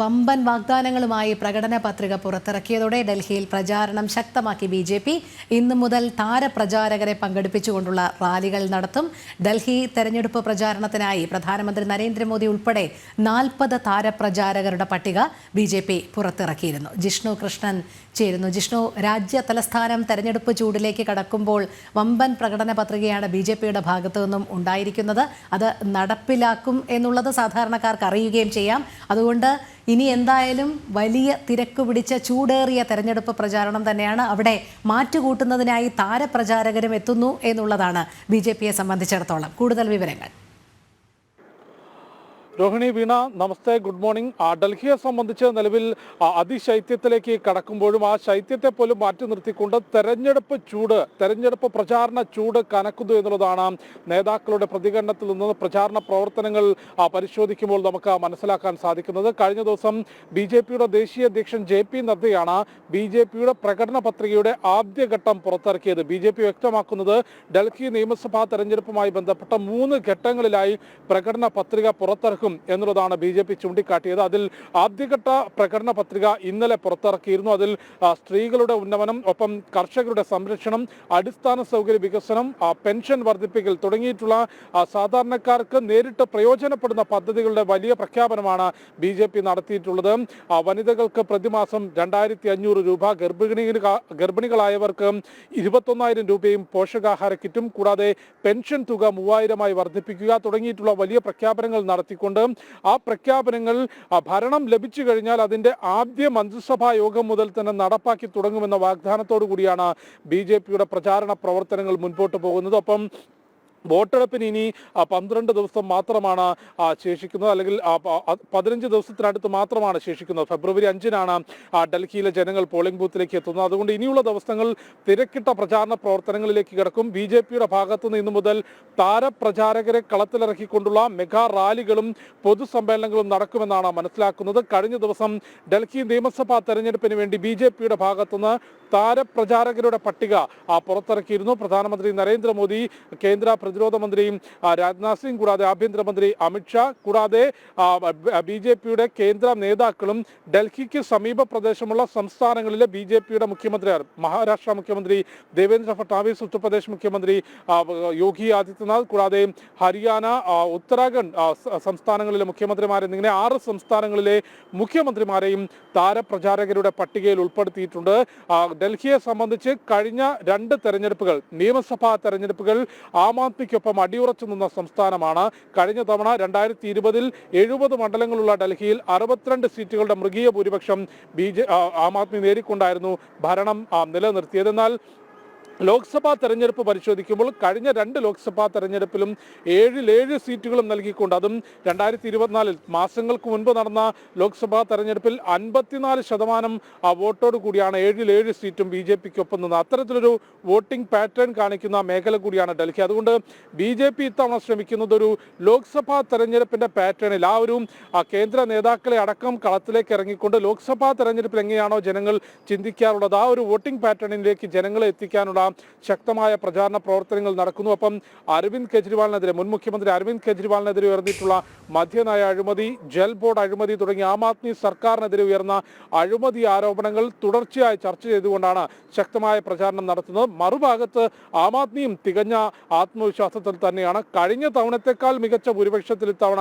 വമ്പൻ വാഗ്ദാനങ്ങളുമായി പ്രകടന പത്രിക പുറത്തിറക്കിയതോടെ ഡൽഹിയിൽ പ്രചാരണം ശക്തമാക്കി ബി.ജെ.പി. ഇന്നു മുതൽ താരപ്രചാരകരെ പങ്കെടുപ്പിച്ചുകൊണ്ടുള്ള റാലികൾ നടത്തും. ഡൽഹി തെരഞ്ഞെടുപ്പ് പ്രചാരണത്തിനായി പ്രധാനമന്ത്രി നരേന്ദ്രമോദി ഉൾപ്പെടെ 40 താരപ്രചാരകരുടെ പട്ടിക ബി.ജെ.പി. പുറത്തിറക്കിയിരുന്നു. ജിഷ്ണു കൃഷ്ണൻ ചേരുന്നു. ജിഷ്ണു, രാജ്യ തലസ്ഥാനം തെരഞ്ഞെടുപ്പ് ചൂടിലേക്ക് കടക്കുമ്പോൾ വമ്പൻ പ്രകടന പത്രികയാണ് ബി.ജെ.പിയുടെ ഭാഗത്തു നിന്നും ഉണ്ടായിരിക്കുന്നത്. അത് നടപ്പിലാക്കും എന്നുള്ളത് സാധാരണക്കാർക്ക് അറിയുകയും ചെയ്യാം. അതുകൊണ്ട് ഇനി എന്തായാലും വലിയ തിരക്ക് പിടിച്ച ചൂടേറിയ തെരഞ്ഞെടുപ്പ് പ്രചാരണം തന്നെയാണ്. അവിടെ മാറ്റുകൂട്ടുന്നതിനായി താരപ്രചാരകരും എത്തുന്നു എന്നുള്ളതാണ് ബി.ജെ.പിയെ സംബന്ധിച്ചിടത്തോളം. കൂടുതൽ വിവരങ്ങൾ. രോഹിണി, വീണ, നമസ്തേ, ഗുഡ് മോർണിംഗ്. ഡൽഹിയെ സംബന്ധിച്ച് നിലവിൽ അതിശൈത്യത്തിലേക്ക് കടക്കുമ്പോഴും ആ ശൈത്യത്തെ പോലും മാറ്റി നിർത്തിക്കൊണ്ട് തെരഞ്ഞെടുപ്പ് പ്രചാരണ ചൂട് കനക്കുന്നു എന്നുള്ളതാണ് നേതാക്കളുടെ പ്രതികരണത്തിൽ നിന്ന് പ്രചാരണ പ്രവർത്തനങ്ങൾ പരിശോധിക്കുമ്പോൾ നമുക്ക് മനസ്സിലാക്കാൻ സാധിക്കുന്നത്. കഴിഞ്ഞ ദിവസം ബി.ജെ.പിയുടെ ദേശീയ അധ്യക്ഷൻ ജെ.പി. നദ്ദയാണ് ബി.ജെ.പിയുടെ പ്രകടന പത്രികയുടെ ആദ്യഘട്ടം പുറത്തിറക്കിയത്. ബി.ജെ.പി. വ്യക്തമാക്കുന്നത് ഡൽഹി നിയമസഭാ തെരഞ്ഞെടുപ്പുമായി ബന്ധപ്പെട്ട 3 ഘട്ടങ്ങളിലായി പ്രകടന പത്രിക പുറത്തിറക്കും എന്നുള്ളതാണ് ബി.ജെ.പി. ചൂണ്ടിക്കാട്ടിയത്. അതിൽ ആദ്യഘട്ട പ്രകടന പത്രിക ഇന്നലെ പുറത്തിറക്കിയിരുന്നു. അതിൽ സ്ത്രീകളുടെ ഉന്നമനം, ഒപ്പം കർഷകരുടെ സംരക്ഷണം, അടിസ്ഥാന സൗകര്യ വികസനം, പെൻഷൻ വർദ്ധിപ്പിക്കൽ തുടങ്ങിയിട്ടുള്ള സാധാരണക്കാർക്ക് നേരിട്ട് പ്രയോജനപ്പെടുന്ന പദ്ധതികളുടെ വലിയ പ്രഖ്യാപനമാണ് ബി.ജെ.പി. നടത്തിയിട്ടുള്ളത്. വനിതകൾക്ക് പ്രതിമാസം 2500 രൂപ, ഗർഭിണികളായവർക്ക് 21,000 രൂപയും പോഷകാഹാര കിറ്റും, കൂടാതെ പെൻഷൻ തുക 3000-ആയി വർദ്ധിപ്പിക്കുക തുടങ്ങിയിട്ടുള്ള വലിയ പ്രഖ്യാപനങ്ങൾ നടത്തിക്കൊണ്ട് ആ പ്രഖ്യാപനങ്ങൾ ഭരണം ലഭിച്ചു കഴിഞ്ഞാൽ അതിന്റെ ആദ്യ മന്ത്രിസഭാ യോഗം മുതൽ തന്നെ നടപ്പാക്കി തുടങ്ങുമെന്ന വാഗ്ദാനത്തോടു കൂടിയാണ് ബി.ജെ.പിയുടെ പ്രചാരണ പ്രവർത്തനങ്ങൾ മുൻപോട്ട് പോകുന്നത്. ഒപ്പം വോട്ടെടുപ്പിന് ഇനി 12 ദിവസം മാത്രമാണ് ശേഷിക്കുന്നത്, അല്ലെങ്കിൽ 15 ദിവസത്തിനടുത്ത് മാത്രമാണ് ശേഷിക്കുന്നത്. ഫെബ്രുവരി 5-നാണ് ഡൽഹിയിലെ ജനങ്ങൾ പോളിംഗ് ബൂത്തിലേക്ക് എത്തുന്നത്. അതുകൊണ്ട് ഇനിയുള്ള ദിവസങ്ങൾ തിരക്കിട്ട പ്രചാരണ പ്രവർത്തനങ്ങളിലേക്ക് കിടക്കും. ബി.ജെ.പിയുടെ ഭാഗത്തു നിന്ന് ഇന്നു മുതൽ താരപ്രചാരകരെ കളത്തിലിറക്കിക്കൊണ്ടുള്ള മെഗാ റാലികളും പൊതുസമ്മേളനങ്ങളും നടക്കുമെന്നാണ് മനസ്സിലാക്കുന്നത്. കഴിഞ്ഞ ദിവസം ഡൽഹി നിയമസഭാ തെരഞ്ഞെടുപ്പിന് വേണ്ടി ബി.ജെ.പിയുടെ ഭാഗത്തുനിന്ന് താരപ്രചാരകരുടെ പട്ടിക പുറത്തിറക്കിയിരുന്നു. പ്രധാനമന്ത്രി നരേന്ദ്രമോദി, കേന്ദ്ര പ്രതിരോധ മന്ത്രി രാജ്നാഥ് സിംഗ്, കൂടാതെ ആഭ്യന്തരമന്ത്രി അമിത്ഷാ, കൂടാതെ ബി.ജെ.പിയുടെ കേന്ദ്ര നേതാക്കളും ഡൽഹിക്ക് സമീപ പ്രദേശമുള്ള സംസ്ഥാനങ്ങളിലെ ബി.ജെ.പിയുടെ മുഖ്യമന്ത്രിമാർ, മഹാരാഷ്ട്ര മുഖ്യമന്ത്രി ദേവേന്ദ്ര ഫട്നാവിസ്, ഉത്തർപ്രദേശ് മുഖ്യമന്ത്രി യോഗി ആദിത്യനാഥ്, കൂടാതെ ഹരിയാന, ഉത്തരാഖണ്ഡ് സംസ്ഥാനങ്ങളിലെ മുഖ്യമന്ത്രിമാർ എന്നിങ്ങനെ 6 സംസ്ഥാനങ്ങളിലെ മുഖ്യമന്ത്രിമാരെയും താരപ്രചാരകരുടെ പട്ടികയിൽ ഉൾപ്പെടുത്തിയിട്ടുണ്ട്. ഡൽഹിയെ സംബന്ധിച്ച് കഴിഞ്ഞ 2 തെരഞ്ഞെടുപ്പുകൾ, നിയമസഭാ തെരഞ്ഞെടുപ്പുകൾ ആം ആദ്മിക്കൊപ്പം അടിയുറച്ചു നിന്ന സംസ്ഥാനമാണ്. കഴിഞ്ഞ തവണ 2020-ൽ 70 മണ്ഡലങ്ങളുള്ള ഡൽഹിയിൽ 62 സീറ്റുകളുടെ മൃഗീയ ഭൂരിപക്ഷം ആം ആദ്മി നേടിക്കൊണ്ടായിരുന്നു ഭരണം നിലനിർത്തിയത്. എന്നാൽ ലോക്സഭാ തെരഞ്ഞെടുപ്പ് പരിശോധിക്കുമ്പോൾ കഴിഞ്ഞ 2 ലോക്സഭാ തെരഞ്ഞെടുപ്പിലും 7 സീറ്റുകളും നൽകിക്കൊണ്ട്, അതും 2024-ൽ മാസങ്ങൾക്ക് മുൻപ് നടന്ന ലോക്സഭാ തെരഞ്ഞെടുപ്പിൽ 54% വോട്ടോട് കൂടിയാണ് 7 സീറ്റും ബി.ജെ.പിക്കൊപ്പം നിന്ന്. അത്തരത്തിലൊരു വോട്ടിംഗ് പാറ്റേൺ കാണിക്കുന്ന മേഖല കൂടിയാണ് ഡൽഹി. അതുകൊണ്ട് ബി.ജെ.പി. ഇത്തവണ ശ്രമിക്കുന്നത് ഒരു ലോക്സഭാ തെരഞ്ഞെടുപ്പിന്റെ പാറ്റേണിൽ ഒരു കേന്ദ്ര നേതാക്കളെ അടക്കം കളത്തിലേക്ക് ഇറങ്ങിക്കൊണ്ട് ലോക്സഭാ തെരഞ്ഞെടുപ്പിൽ എങ്ങനെയാണോ ജനങ്ങൾ ചിന്തിക്കാറുള്ളത് ആ ഒരു വോട്ടിംഗ് പാറ്റേണിലേക്ക് ജനങ്ങളെ എത്തിക്കാനുള്ള ശക്തമായ പ്രചാരണ പ്രവർത്തനങ്ങൾ നടക്കുന്നു. ഒപ്പം മുൻ മുഖ്യമന്ത്രി അരവിന്ദ് കെജ്രിവാളിനെതിരെ ഉയർന്നിട്ടുള്ള മദ്യനയ അഴിമതി, ജൽ ബോർഡ് അഴിമതി തുടങ്ങി ആം ആദ്മി സർക്കാരിനെതിരെ ഉയർന്ന അഴിമതി ആരോപണങ്ങൾ തുടർച്ചയായി ചർച്ച ചെയ്തുകൊണ്ടാണ് ശക്തമായ പ്രചാരണം നടത്തുന്നത്. മറുഭാഗത്ത് ആം ആദ്മിയും തികഞ്ഞ ആത്മവിശ്വാസത്തിൽ തന്നെയാണ്. കഴിഞ്ഞ തവണത്തെക്കാൾ മികച്ച ഭൂരിപക്ഷത്തിൽ ഇത്തവണ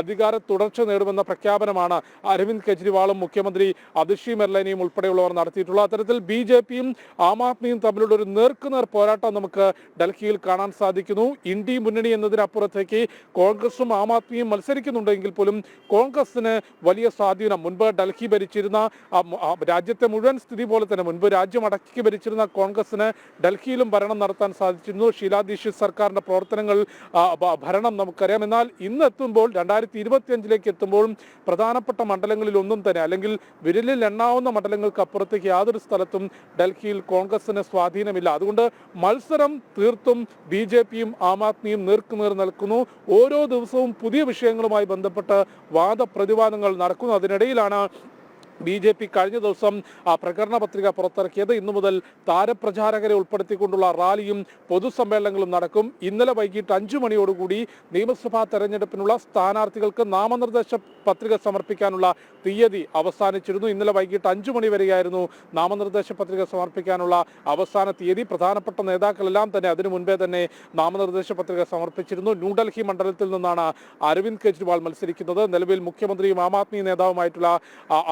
അധികാര തുടർച്ച നേടുമെന്ന പ്രഖ്യാപനമാണ് അരവിന്ദ് കെജ്രിവാളും മുഖ്യമന്ത്രി അതിഷി മെർലേനയും ഉൾപ്പെടെയുള്ളവർ നടത്തിയിട്ടുള്ളത്. അത്തരത്തിൽ ബി.ജെ.പിയും ആം ആദ്മിയും തമ്മിലുള്ള ഒരു നേർക്കുനേർ പോരാട്ടം നമുക്ക് ഡൽഹിയിൽ കാണാൻ സാധിക്കുന്നു. ഇന്ത്യ മുന്നണി എന്നതിനപ്പുറത്തേക്ക് കോൺഗ്രസും ആം ആദ്മിയും മത്സരിക്കുന്നുണ്ടെങ്കിൽ പോലും കോൺഗ്രസിന് വലിയ സ്വാധീനം, മുൻപ് ഡൽഹി ഭരിച്ചിരുന്ന രാജ്യത്തെ മുഴുവൻ സ്ഥിതി പോലെ തന്നെ മുൻപ് രാജ്യം അടക്കി ഭരിച്ചിരുന്ന കോൺഗ്രസിന് ഡൽഹിയിലും ഭരണം നടത്താൻ സാധിച്ചിരുന്നു. ഷീലാ ദീക്ഷിത് സർക്കാരിന്റെ ഭരണം നമുക്കറിയാം. എന്നാൽ ഇന്ന് എത്തുമ്പോൾ 2025-ലേക്ക് എത്തുമ്പോഴും പ്രധാനപ്പെട്ട മണ്ഡലങ്ങളിൽ ഒന്നും തന്നെ, അല്ലെങ്കിൽ വിരലിൽ എണ്ണാവുന്ന മണ്ഡലങ്ങൾക്ക് അപ്പുറത്തേക്ക് യാതൊരു സ്ഥലത്തും ഡൽഹിയിൽ കോൺഗ്രസിന് സ്വാധീനമില്ല. അതുകൊണ്ട് മത്സരം തീർത്തും ബി.ജെ.പിയും ആം ആദ്മിയും നേർക്കുനേർ നിൽക്കുന്നു. ഓരോ ദിവസവും പുതിയ വിഷയങ്ങളുമായി ബന്ധപ്പെട്ട് വാദപ്രതിവാദങ്ങൾ നടക്കുന്നു. അതിനിടയിലാണ് BJP കഴിഞ്ഞ ദിവസം പ്രകടന പത്രിക പുറത്തിറക്കിയത്. ഇന്നു മുതൽ താരപ്രചാരകരെ ഉൾപ്പെടുത്തിക്കൊണ്ടുള്ള റാലിയും പൊതുസമ്മേളനങ്ങളും നടക്കും. ഇന്നലെ വൈകിട്ട് 5 മണിയോടുകൂടി നിയമസഭാ തെരഞ്ഞെടുപ്പിനുള്ള സ്ഥാനാർത്ഥികൾക്ക് നാമനിർദ്ദേശ പത്രിക സമർപ്പിക്കാനുള്ള തീയതി അവസാനിച്ചിരുന്നു. ഇന്നലെ വൈകിട്ട് 5 മണി വരെയായിരുന്നു നാമനിർദ്ദേശ പത്രിക സമർപ്പിക്കാനുള്ള അവസാന തീയതി. പ്രധാനപ്പെട്ട നേതാക്കളെല്ലാം തന്നെ അതിനു മുൻപേ തന്നെ നാമനിർദ്ദേശ പത്രിക സമർപ്പിച്ചിരുന്നു. ന്യൂഡൽഹി മണ്ഡലത്തിൽ നിന്നാണ് അരവിന്ദ് കെജ്രിവാൾ മത്സരിക്കുന്നത്. നിലവിൽ മുഖ്യമന്ത്രിയും ആം ആദ്മി നേതാവുമായിട്ടുള്ള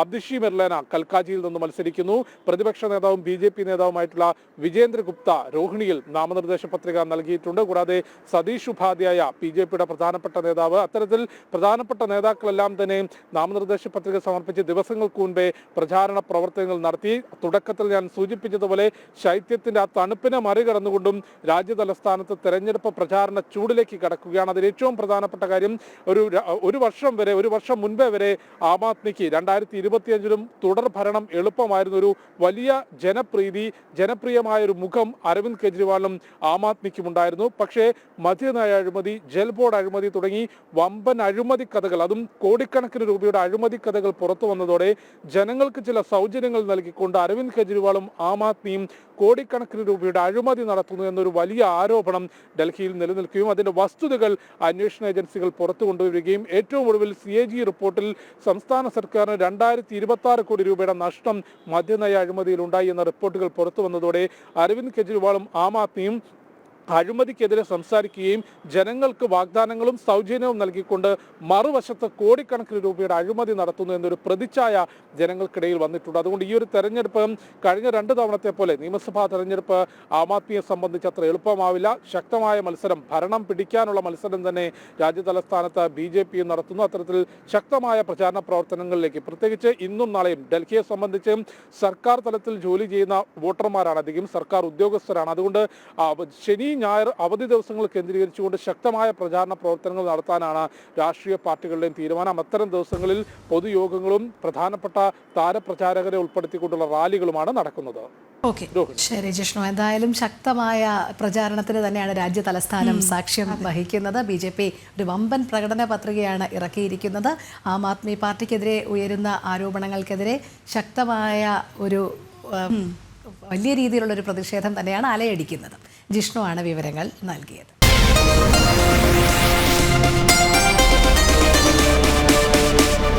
അബ്ദിഷി മെർലേന കൽക്കാജിയിൽ നിന്ന് മത്സരിക്കുന്നു. പ്രതിപക്ഷ നേതാവും BJP നേതാവുമായിട്ടുള്ള വിജേന്ദ്ര ഗുപ്ത രോഹിണിയിൽ നാമനിർദ്ദേശ പത്രിക നൽകിയിട്ടുണ്ട്. കൂടാതെ സതീഷ് ഉപാധ്യായ BJPയുടെ പ്രധാനപ്പെട്ട നേതാവ്, അത്തരത്തിൽ പ്രധാനപ്പെട്ട നേതാക്കളെല്ലാം തന്നെ നാമനിർദ്ദേശ പത്രിക സമർപ്പിച്ച് ദിവസങ്ങൾക്ക് മുൻപേ പ്രചാരണ പ്രവർത്തനങ്ങൾ നടത്തി. തുടക്കത്തിൽ ഞാൻ സൂചിപ്പിച്ചതുപോലെ ശൈത്യത്തിന്റെ ആ തണുപ്പിനെ മറികടന്നുകൊണ്ടും രാജ്യതലസ്ഥാനത്ത് തെരഞ്ഞെടുപ്പ് പ്രചാരണ ചൂടിലേക്ക് കടക്കുകയാണ്. അതിൽ ഏറ്റവും പ്രധാനപ്പെട്ട കാര്യം ഒരു വർഷം മുൻപേ വരെ ആം ആദ്മിക്ക് 2025 തുടർ ഭരണം എളുപ്പമായിരുന്നു. ഒരു വലിയ ജനപ്രിയമായ ഒരു മുഖം അരവിന്ദ് കെജ്രിവാളിനും ആം ആദ്മിക്കും ഉണ്ടായിരുന്നു. പക്ഷേ മദ്യനയ അഴിമതി, ജൽ ബോർഡ് അഴിമതി തുടങ്ങി വമ്പൻ അഴിമതി കഥകൾ, അതും കോടിക്കണക്കിന് രൂപയുടെ അഴിമതി കഥകൾ പുറത്തു വന്നതോടെ ജനങ്ങൾക്ക് ചില സൗജന്യങ്ങൾ നൽകിക്കൊണ്ട് അരവിന്ദ് കെജ്രിവാളും ആം ആദ്മിയും കോടിക്കണക്കിന് രൂപയുടെ അഴിമതി നടത്തുന്നു എന്നൊരു വലിയ ആരോപണം ഡൽഹിയിൽ നിലനിൽക്കുകയും അതിന്റെ വസ്തുതകൾ അന്വേഷണ ഏജൻസികൾ പുറത്തു കൊണ്ടുവരികയും ഏറ്റവും ഒടുവിൽ CAG റിപ്പോർട്ടിൽ സംസ്ഥാന സർക്കാരിന് 2026 കോടി രൂപയുടെ നഷ്ടം മദ്യനയ അഴിമതിയിൽ ഉണ്ടായി എന്ന റിപ്പോർട്ടുകൾ പുറത്തു വന്നതോടെ അരവിന്ദ് കെജ്രിവാളും ആം ആദ്മിയും അഴിമതിക്കെതിരെ സംസാരിക്കുകയും ജനങ്ങൾക്ക് വാഗ്ദാനങ്ങളും സൗജന്യവും നൽകിക്കൊണ്ട് മറുവശത്ത് കോടിക്കണക്കിന് രൂപയുടെ അഴിമതി നടത്തുന്നു എന്നൊരു പ്രതിച്ഛായ ജനങ്ങൾക്കിടയിൽ വന്നിട്ടുണ്ട്. അതുകൊണ്ട് ഈ ഒരു തെരഞ്ഞെടുപ്പ് കഴിഞ്ഞ 2 തവണത്തെ പോലെ നിയമസഭാ തെരഞ്ഞെടുപ്പ് ആം ആദ്മിയെ സംബന്ധിച്ച് അത്ര എളുപ്പമാവില്ല. ശക്തമായ മത്സരം, ഭരണം പിടിക്കാനുള്ള മത്സരം തന്നെ രാജ്യതലസ്ഥാനത്ത് BJP നടത്തുന്നു. അത്തരത്തിൽ ശക്തമായ പ്രചാരണ പ്രവർത്തനങ്ങളിലേക്ക്, പ്രത്യേകിച്ച് ഇന്നും നാളെയും ഡൽഹിയെ സംബന്ധിച്ച് സർക്കാർ തലത്തിൽ ജോലി ചെയ്യുന്ന വോട്ടർമാരാണ് അധികം, സർക്കാർ ഉദ്യോഗസ്ഥരാണ്. അതുകൊണ്ട് ശനി ഞായർ അവധി ദിവസങ്ങൾ കേന്ദ്രീകരിച്ചുകൊണ്ട് ശക്തമായ പ്രചാരണ പ്രവർത്തനങ്ങൾ നടത്താനാണ് രാഷ്ട്രീയ പാർട്ടികളുടെയും തീരുമാനം. അത്തരം ദിവസങ്ങളിൽ പൊതുയോഗങ്ങളും പ്രധാനപ്പെട്ട താരപ്രചാരകരെ ഉൾപ്പെടുത്തിക്കൊണ്ടുള്ള റാലികളുമാണ് നടക്കുന്നത്. ശരി ജിഷ്ണു, എന്തായാലും ശക്തമായ പ്രചാരണത്തിന് തന്നെയാണ് രാജ്യ തലസ്ഥാനം സാക്ഷ്യം വഹിക്കുന്നത്. BJP ഒരു വമ്പൻ പ്രകടന പത്രികയാണ് ഇറക്കിയിരിക്കുന്നത്. ആം ആദ്മി പാർട്ടിക്കെതിരെ ഉയരുന്ന ആരോപണങ്ങൾക്കെതിരെ ശക്തമായ ഒരു വലിയ രീതിയിലുള്ള ഒരു പ്രതിഷേധം തന്നെയാണ് അലയടിക്കുന്നത്. ജിഷ്ണു ആണ് വിവരങ്ങൾ നൽകിയത്.